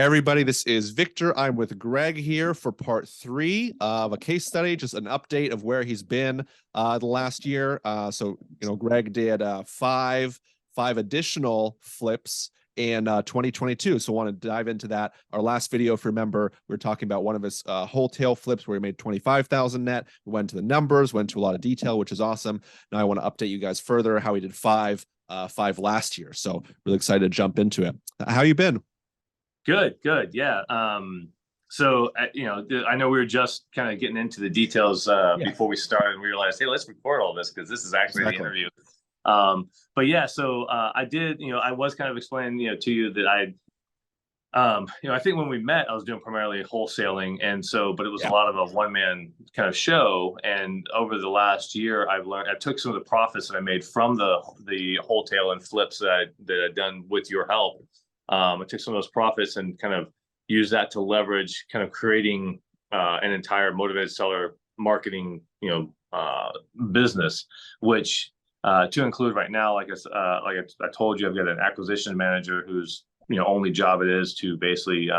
Hey everybody, this is Victor. I'm with Greg here for part three of a case study, just an update of where he's been the last year. Greg did five additional flips in 2022. So I want to dive into that. Our last video, if you remember, we were talking about one of his wholesale flips where he made 25,000 net. We went to the numbers, went to a lot of detail, which is awesome. Now I want to update you guys further how he did five last year. So really excited to jump into it. How you been? Good. Yeah. I know we were just kind of getting into the details before we started, and we realized, hey, let's record all this because this is actually the interview. I did, I was kind of explaining, to you that I think when we met, I was doing primarily wholesaling. But it was a lot of a one-man kind of show. And over the last year, I took some of the profits that I made from the wholesale and flips that I'd done with your help. I took some of those profits and kind of used that to leverage kind of creating an entire motivated seller marketing, business, which to include right now, like I told you, I've got an acquisition manager whose only job it is to basically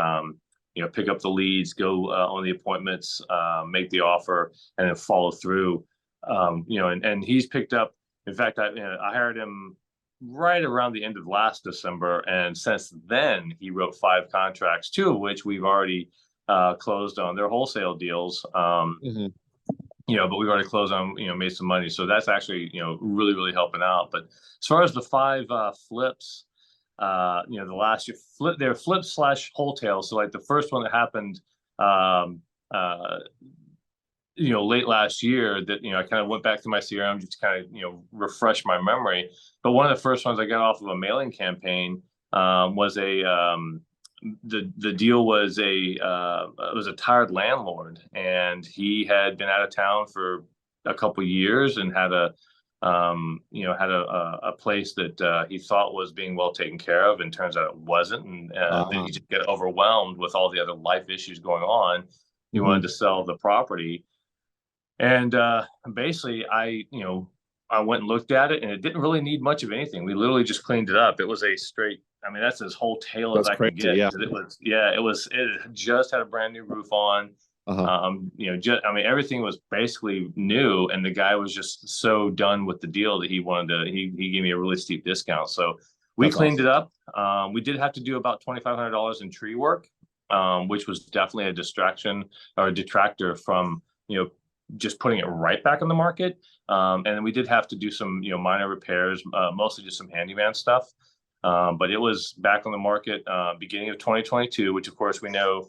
pick up the leads, go on the appointments, make the offer, and then follow through. And he's picked up. In fact, I hired him right around the end of last December, and since then he wrote 5 contracts, 2 of which we've already closed on. They're wholesale deals, but we've already closed on, made some money. So that's actually, really helping out. But as far as the 5 flips, the last year they're flips / wholesale. So like the first one that happened, late last year that, I kind of went back to my CRM just to kind of, refresh my memory. But one of the first ones I got off of a mailing campaign was the deal was it was a tired landlord, and he had been out of town for a couple of years and had a place that he thought was being well taken care of, and turns out it wasn't. And then he just got overwhelmed with all the other life issues going on. He wanted to sell the property. And basically, I went and looked at it, and it didn't really need much of anything. We literally just cleaned it up. It was a straight, that's as whole tail as I could get. Yeah. It just had a brand new roof on. Everything was basically new, and the guy was just so done with the deal that he gave me a really steep discount. So we cleaned it up. We did have to do about $2,500 in tree work, which was definitely a distraction or a detractor from, just putting it right back on the market. And then we did have to do some, minor repairs, mostly just some handyman stuff. But it was back on the market beginning of 2022, which of course we know,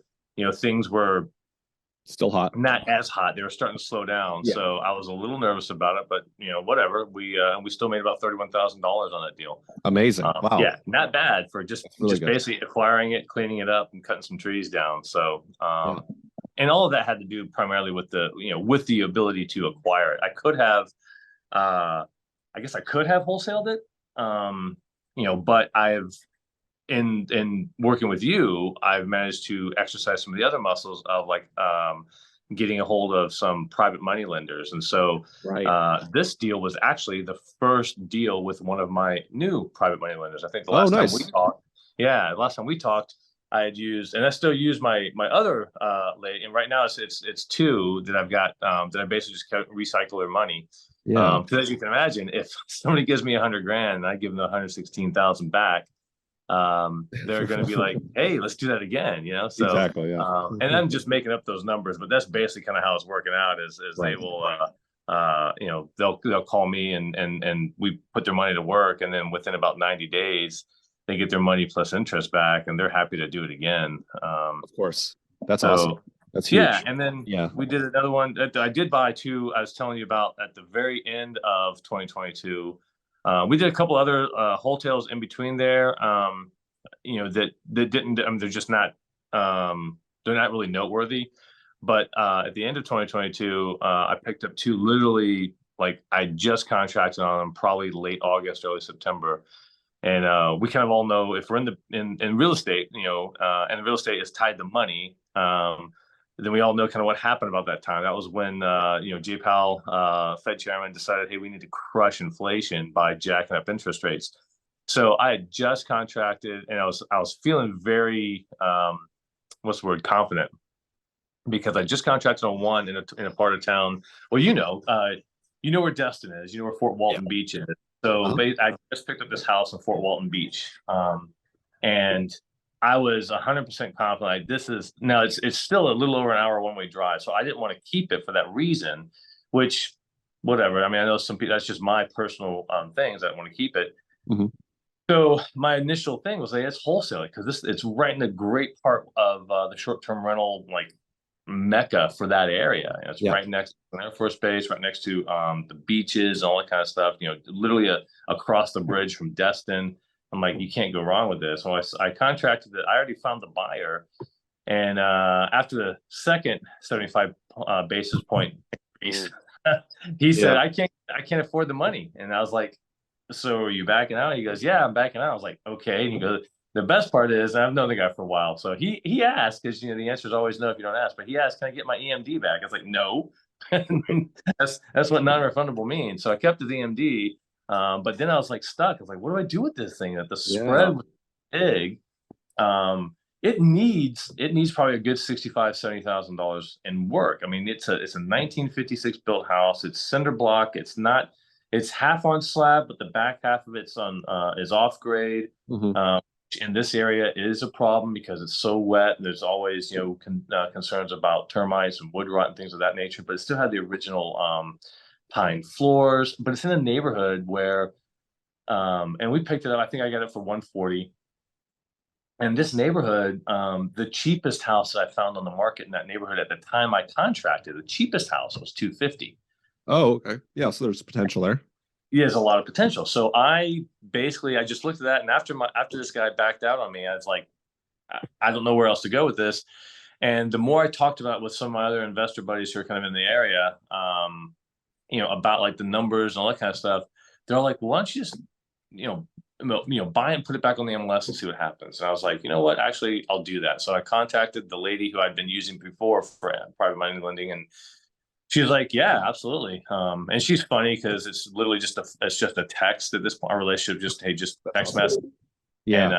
things were still hot, not as hot. They were starting to slow down. Yeah. So I was a little nervous about it, but whatever. We still made about $31,000 on that deal. Amazing. Wow. Yeah, not bad for just really good. Basically acquiring it, cleaning it up, and cutting some trees down. So and all of that had to do primarily with with the ability to acquire it. I could have, I guess I could have wholesaled it, but in working with you, I've managed to exercise some of the other muscles of getting a hold of some private money lenders. And so this deal was actually the first deal with one of my new private money lenders. I think the last time we talked, last time we talked, I had used, and I still use my other lady, and right now it's 2 that I've got that I basically just recycle their money. Yeah. Because as you can imagine, if somebody gives me $100,000 and I give them 116,000 back, they're going to be like, "Hey, let's do that again," So exactly, yeah. And I'm just making up those numbers, but that's basically kind of how it's working out. Is they will, they'll call me and we put their money to work, and then within about 90 days. They get their money plus interest back, and they're happy to do it again. Of course, that's awesome. That's huge. Yeah, and then we did another one. I did buy 2. I was telling you about at the very end of 2022. We did a couple other wholesales in between there. That didn't. They're just not. They're not really noteworthy. But at the end of 2022, I picked up 2. Literally, I just contracted on them, probably late August, early September. And we kind of all know if we're in real estate, and real estate is tied to money, then we all know kind of what happened about that time. That was when, Jay Powell, Fed chairman, decided, hey, we need to crush inflation by jacking up interest rates. So I had just contracted, and I was feeling very what's the word, confident, because I just contracted on one in a part of town. Well, you know where Destin is, you know where Fort Yeah. Walton Beach is. So Uh-huh. I just picked up this house in Fort Walton Beach, and I was 100% confident. Like, this is now it's still a little over an hour one way drive, so I didn't want to keep it for that reason. Which, whatever. I mean, I know some people. That's just my personal things. I don't want to keep it. Mhm. So my initial thing was like, it's wholesaling because it's right in a great part of the short term rental like mecca for that area. It's Yeah. right next to an Air Force Base, right next to the beaches, all that kind of stuff. Literally across the bridge from Destin. I'm like, you can't go wrong with this. So I contracted it. I already found the buyer, and after the second 75 basis point increase, he said, Yeah. I can't afford the money. And I was like, so are you backing out? He goes, yeah, I'm backing out. I was like, okay. And he goes, the best part is I've known the guy for a while. So he asked, because the answer is always no if you don't ask, but he asked, can I get my EMD back? I was like, no. That's what non-refundable means. So I kept the EMD. But then I was like stuck. I was like, what do I do with this thing? That the Yeah. spread was big. It needs probably a good $65,000-$70,000 in work. I mean, it's a 1956 built house. It's cinder block. It's half on slab, but the back half of it's on is off grade. Mhm. In this area is a problem because it's so wet. And there's always concerns about termites and wood rot and things of that nature. But it still had the original pine floors. But it's in a neighborhood where and we picked it up. I think I got it for 140. And this neighborhood, the cheapest house that I found on the market in that neighborhood at the time I contracted, the cheapest house was 250. Oh, okay. Yeah, so there's potential there. There's a lot of potential. So I just looked at that, and after this guy backed out on me, I was like, I don't know where else to go with this. And the more I talked about it with some of my other investor buddies who are kind of in the area, about like the numbers and all that kind of stuff, they're all like, well, why don't you just, you know, buy and put it back on the MLS and see what happens. And I was like, you know what, actually, I'll do that. So I contacted the lady who I'd been using before for private money lending, and she was like, yeah, absolutely. And she's funny because it's literally just a text at this point. Our relationship just, hey, just That's text awesome. message, Yeah. and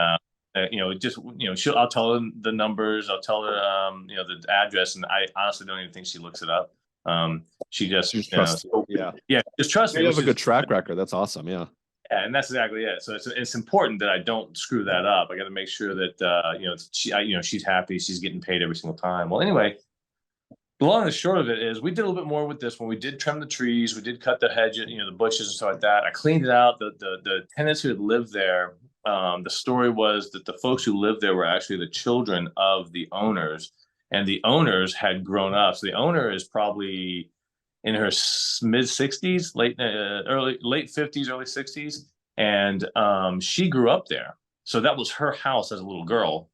I'll tell her the numbers, I'll tell her the address, and I honestly don't even think she looks it up. She She just just trusts. Yeah. just trust Yeah, me, you have which a is good track record. That's awesome. Yeah. yeah, and that's exactly it. So it's important that I don't screw that up. I got to make sure that she's happy, she's getting paid every single time. Well, anyway, the long and the short of it is we did a little bit more with this one. We did trim the trees, we did cut the hedges, the bushes and stuff like that. I cleaned it out. The tenants who had lived there, the story was that the folks who lived there were actually the children of the owners, and the owners had grown up. So the owner is probably in her mid 60s, late 50s, early 60s, and she grew up there. So that was her house as a little girl.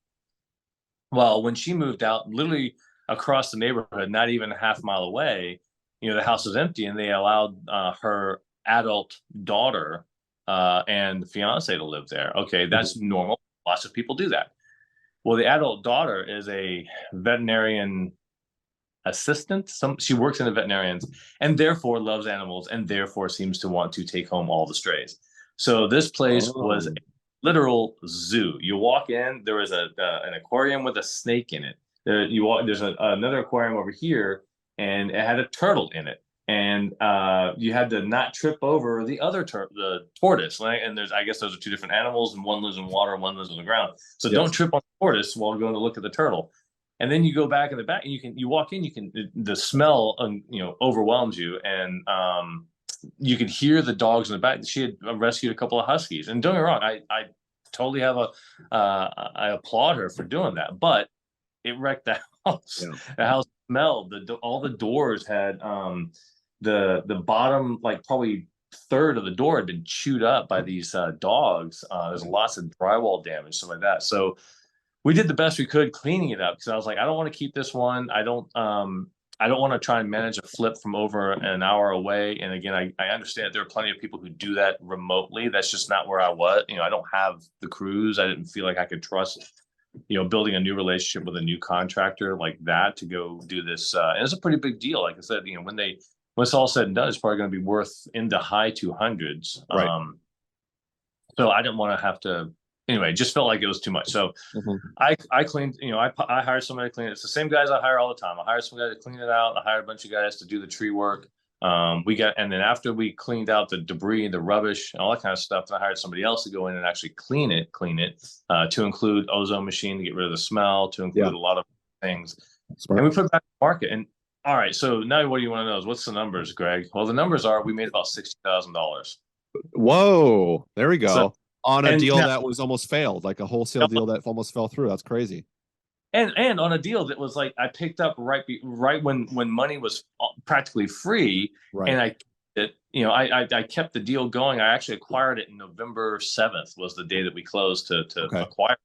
Well, when she moved out, literally across the neighborhood, not even a half mile away, the house was empty, and they allowed her adult daughter and the fiance to live there. Okay, that's Mhm. normal. Lots of people do that. Well, the adult daughter is a veterinarian assistant. She works in the veterinarians, and therefore loves animals, and therefore seems to want to take home all the strays. So this place was a Oh. literal zoo. You walk in, there was an aquarium with a snake in it. There's another aquarium over here, and it had a turtle in it. And you had to not trip over the tortoise. Right? And I guess those are two different animals, and one lives in water, and one lives on the ground. So don't Yes. trip on the tortoise while going to look at the turtle. And then you go back in the back, and you walk in, the smell overwhelms you, and you could hear the dogs in the back. She had rescued a couple of huskies, and don't get me wrong, I totally I applaud her for doing that, but it wrecked the house. Yeah. The house smelled. All the doors had the bottom, like, probably third of the door had been chewed up by these dogs. There's lots of drywall damage, stuff like that. So we did the best we could cleaning it up, because I was like, I don't want to keep this one. I don't want to try and manage a flip from over an hour away. And again, I understand there are plenty of people who do that remotely. That's just not where I was. I don't have the crews. I didn't feel like I could trust, building a new relationship with a new contractor like that to go do this. And it's a pretty big deal. Like I said, when it's all said and done, it's probably going to be worth in the high 200s. Right. So I didn't want to have to. Anyway, just felt like it was too much. So I cleaned. I hired somebody to clean it. It's the same guys I hire all the time. I hired some guy to clean it out. I hired a bunch of guys to do the tree work. And then after we cleaned out the debris and the rubbish and all that kind of stuff, then I hired somebody else to go in and actually clean it, to include ozone machine to get rid of the smell, to include a lot of things. Smart. And we put it back in the market. And all right, so now what do you want to know is what's the numbers, Greg? Well, the numbers are we made about $60,000. Whoa, there we go. So, On a deal now, that was almost failed, like a wholesale deal that almost fell through. That's crazy. And on a deal that was like I picked up right when money was practically free, and I kept the deal going. I actually acquired it in November 7th was the day that we closed to acquire.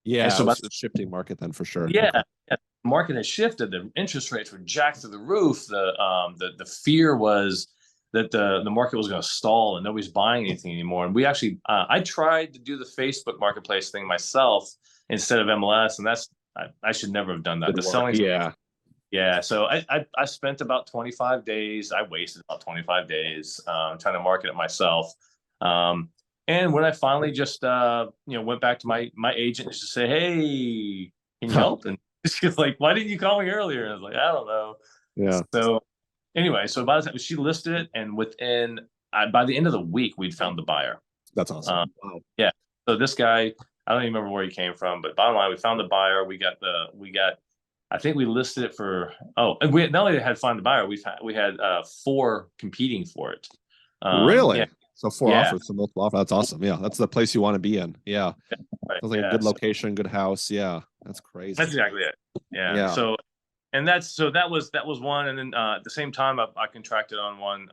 Yeah, and so it was a shifting market then for sure. Yeah, the market has shifted. The interest rates were jacked through the roof. The fear was that the market was going to stall and nobody's buying anything anymore. And we actually, I tried to do the Facebook marketplace thing myself instead of MLS, and I should never have done that. The selling, yeah. So I spent about 25 days. I wasted about 25 days trying to market it myself. And when I finally just went back to my agent just to say, hey, can you help? And she's like, why didn't you call me earlier? And I was like, I don't know. Yeah. So anyway, so by the time she listed it, and by the end of the week, we'd found the buyer. That's awesome. Wow. Yeah. So this guy, I don't even remember where he came from, but bottom line, we found the buyer. I think we listed it for, and we not only had found the buyer, we had 4 competing for it. Really? Yeah. So 4 offers, so multiple offers. That's awesome. Yeah, that's the place you want to be in. Yeah. Right. Sounds like a good location, good house. Yeah, that's crazy. That's exactly it. Yeah. So, and that was one, and then at the same time, I contracted on one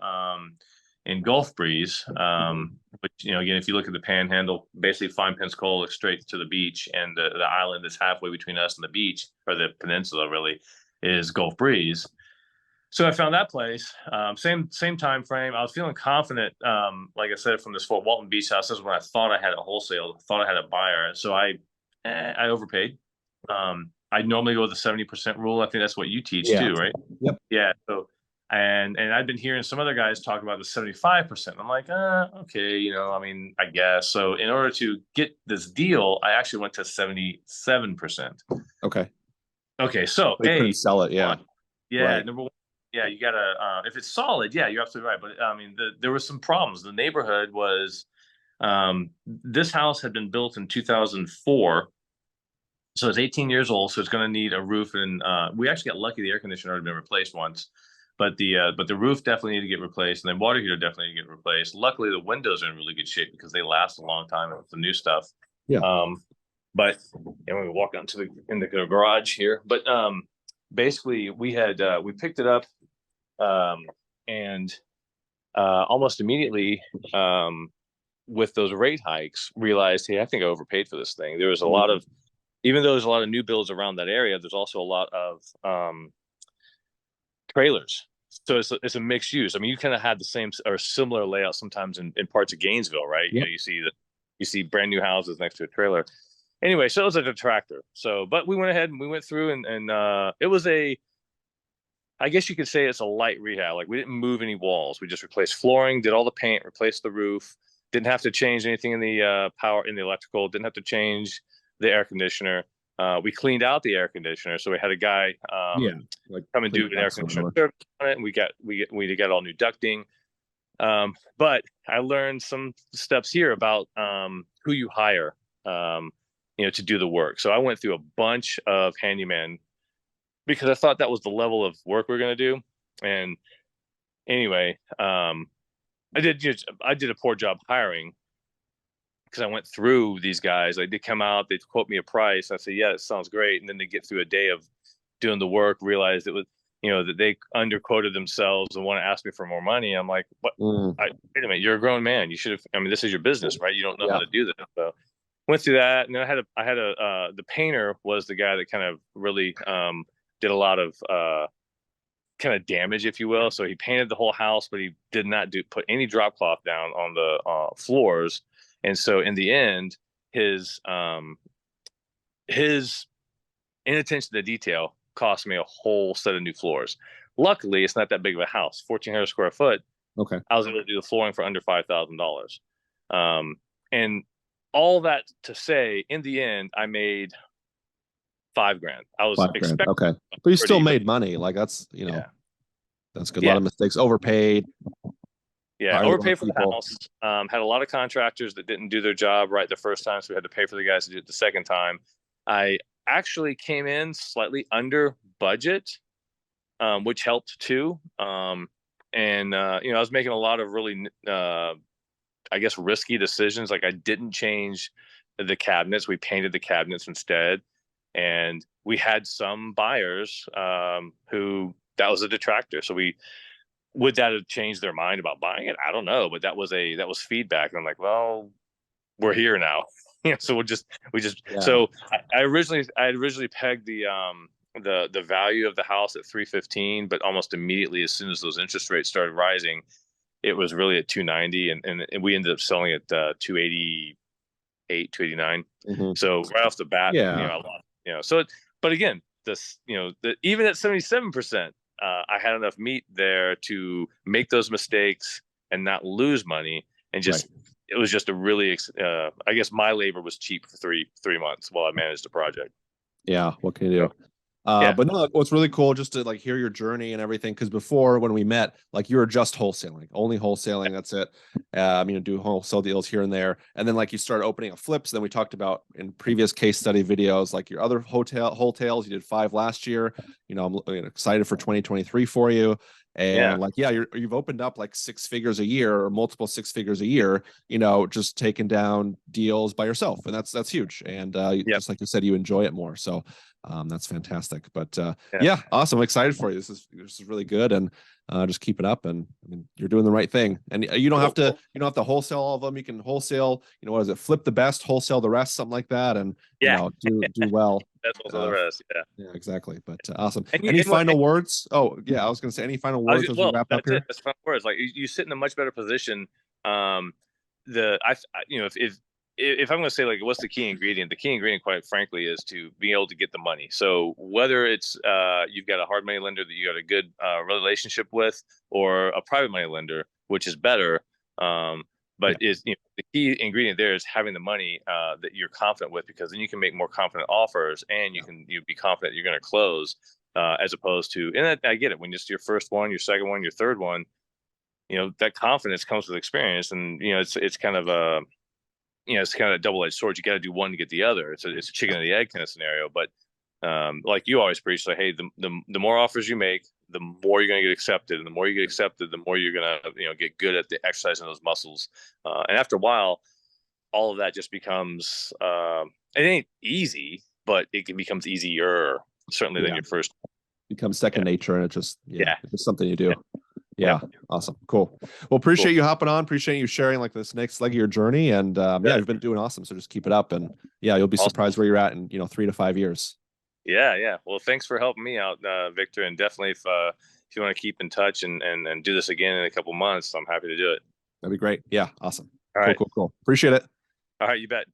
in Gulf Breeze, which again, if you look at the Panhandle, basically Fine Pensacola straight to the beach, and the island that's halfway between us and the beach, or the peninsula really, is Gulf Breeze. So I found that place. Same time frame. I was feeling confident, like I said, from this Fort Walton Beach house. This is when I thought I had a wholesale, thought I had a buyer. So I overpaid. I normally go with the 70% rule. I think that's what you teach too, right? Yep. Yeah. So and I've been hearing some other guys talk about the 75%. I'm like, okay, I guess. So in order to get this deal, I actually went to 77%. Okay. So they couldn't sell it. Yeah. Yeah. Right. Number one. Yeah, you gotta. If it's solid, yeah, you're absolutely right. But I mean, there were some problems. The neighborhood was, this house had been built in 2004, so it's 18 years old. So it's going to need a roof, and we actually got lucky. The air conditioner had been replaced once, but the roof definitely needed to get replaced, and then water heater definitely needed to get replaced. Luckily, the windows are in really good shape because they last a long time with the new stuff. Yeah. But when we walk out in the garage here, but basically we picked it up. And almost immediately, with those rate hikes, realized, hey, I think I overpaid for this thing. There was a lot of, even though there's a lot of new builds around that area, there's also a lot of trailers. So it's a mixed use. I mean, you kind of had the same or similar layout sometimes in parts of Gainesville, right? Yep. You see brand new houses next to a trailer. Anyway, so it was a detractor. So, but we went ahead and we went through and it was I guess you could say it's a light rehab. Like we didn't move any walls. We just replaced flooring, did all the paint, replaced the roof. Didn't have to change anything in the power, in the electrical. Didn't have to change the air conditioner. We cleaned out the air conditioner, so we had a guy come and do an air conditioner service on it, and we got all new ducting. But I learned some steps here about who you hire, to do the work. So I went through a bunch of handyman because I thought that was the level of work we're going to do. And anyway, I did a poor job hiring because I went through these guys. They did come out, they'd quote me a price. I said, yeah, it sounds great. And then they get through a day of doing the work, realized it was, that they underquoted themselves and want to ask me for more money. I'm like, what? Wait a minute, you're a grown man. You should have, this is your business, right? You don't know how to do that. So went through that. And then I had the painter was the guy that kind of really, did a lot of kind of damage, if you will. So he painted the whole house, but he did not put any drop cloth down on the floors. And so in the end, his inattention to detail cost me a whole set of new floors. Luckily, it's not that big of a house, 1,400 square foot. Okay. I was able to do the flooring for under $5,000. And all that to say, in the end, I made $5 grand. I was 5 grand. expecting Okay. But you still pretty, but made money. Like that's, yeah, that's good. A lot yeah, of mistakes, overpaid, yeah. hired the wrong Overpaid for the people. house. Had a lot of contractors that didn't do their job right the first time, so we had to pay for the guys to do it the second time. I actually came in slightly under budget, which helped too. And I was making a lot of really, I guess, risky decisions. Like I didn't change the cabinets; we painted the cabinets instead. And we had some buyers who that was a detractor. So we would that have changed their mind about buying it? I don't know, but that was feedback. And I'm like, well, we're here now. So Yeah. so I originally pegged the value of the house at 315, but almost immediately as soon as those interest rates started rising, it was really at 290, and we ended up selling it 288, 289. Mhm. So right off the bat, Yeah. I lost, so but again, this, even at 77%, I had enough meat there to make those mistakes and not lose money. And Right. just, it was just a really, I guess my labor was cheap for three months while I managed the project. Yeah. What can you do? So, yeah. But no, what's really cool just to like hear your journey and everything. Because before when we met, like you were just wholesaling, only wholesaling. That's it. Do wholesale deals here and there, and then like you started opening up flips. Then we talked about in previous case study videos, like your other wholesales. You did 5 last year. I'm excited for 2023 for you. Yeah. And like, yeah, you've opened up like 6 figures a year or multiple 6 figures a year, just taking down deals by yourself. And that's huge. And Yep. just like you said, you enjoy it more. So that's fantastic. But Yeah. yeah, awesome. I'm excited for you. This is really good, and just keep it up. And I mean, you're doing the right thing. And you don't have to wholesale all of them. You can wholesale. What is it? Flip the best, wholesale the rest, something like that. And Yeah. do well. That's also the rest. Yeah. Yeah, exactly. But awesome. And Any and what, final words? Oh yeah, I was going to say any final words as we well, wrap up that's it. here. That's final words. Like you sit in a much better position. Um, if I'm going to say like what's the key ingredient, the key ingredient, quite frankly, is to be able to get the money. So whether it's you've got a hard money lender that you got a good relationship with, or a private money lender, which is better. But Yeah. is the key ingredient there is having the money that you're confident with, because then you can make more confident offers, and you can be confident you're going to close, as opposed to, and I get it, when it's your first one, your second one, your third one, that confidence comes with experience. And it's kind of a it's kind of a double-edged sword. You got to do one to get the other. It's a chicken and the egg kind of scenario. But like you always preach, like, hey, the more offers you make, the more you're going to get accepted, and the more you get accepted, the more you're going to get good at the exercising those muscles. And after a while, all of that just becomes it ain't easy, but it becomes easier, certainly, than Yeah. your first. Becomes second nature, and it's just Yeah. it's just something you do. Yeah. Yeah. Awesome. Cool. Well, appreciate you hopping on. Appreciate you sharing like this next leg of your journey. And yeah, you've been doing awesome. So just keep it up. And yeah, you'll be Awesome. surprised where you're at in 3 to 5 years. Yeah. Well, thanks for helping me out, Victor. And definitely, if you want to keep in touch and do this again in a couple months, I'm happy to do it. That'd be great. Yeah. Awesome. All Cool, right. cool, cool. Appreciate it. All right. You bet.